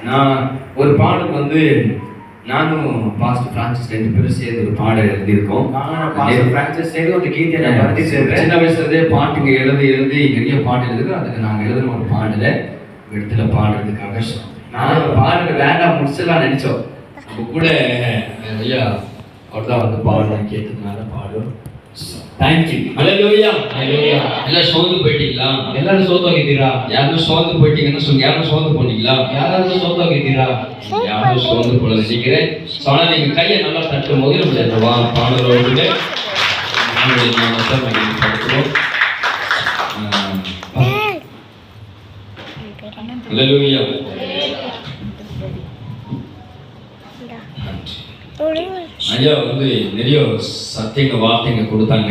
நான் ஒரு பாடல் வந்து நானும் பாஸ்டர் பிரான்சிஸ் 2 பேரும் சேர்ந்து ஒரு பாடல் எழுதியிருக்கோம். பாஸ்டர் பிரான்சிஸ் சேர்ந்து ஒரு கீதை நான் சின்ன வயசுலேருந்தே பாட்டுங்க எழுதி நிறைய பாட்டு எழுதுது. அதுக்கு நாங்கள் எழுதின ஒரு பாடலை இடத்துல பாடுறதுக்காக நான் பாடல் வேண்டாம் முடிச்சலாம் நினைச்சோம். நம்ம கூட ஐயா அவர் தான் வந்து பாடலாம் கேட்டதுனால பாடும். தேங்க்யூ. ஹல்லேலூயா. ஹல்லேலூயா. எல்லாம் சோர்ந்து போயிட்டீங்களா? எல்லாரும் சோர்ந்தாகிட்டீரா? யாரும் சோர்ந்து போயிட்டீங்கன்னு சொல்லுங்க. யாரும் சோர்ந்து போனீங்களா? யாராவது சோர்ந்தாகிட்டீரா? யாரும் சோர்ந்து போல நினைக்கிறேன். ஆனால் நீங்க கையை நல்லா தட்டும் போது நம்ம பாடலோடு நம்முடைய நாமத்தை மகிமைப்படுத்துவோம். ஹல்லேலூயா. ஐயா வந்து நிறைய சத்தியங்க வார்த்தைங்க கொடுத்தாங்க.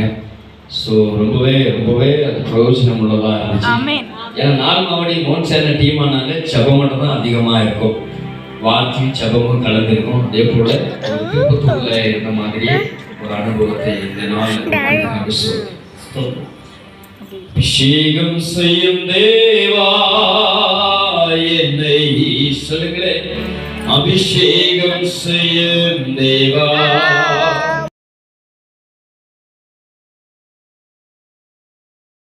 ஸோ ரொம்பவே அது பிரயோஜனம் உள்ளதாக இருந்துச்சு. ஏன்னா நார்மலாவடி மோன் சேர்ந்த டீம் ஆனாலே ஜபம் மட்டும் தான் அதிகமாக இருக்கும். வார்த்தையும் ஜபமும் கலந்துருக்கும். அதே போல திருப்பத்தூர்ல இருந்த மாதிரியே ஒரு அனுபவத்தை இந்த நாள் அபிஷேகம் செய்யும் தேவா என்னை சொல்லுங்களேன். அபிஷேகம் செய்யும் தேவா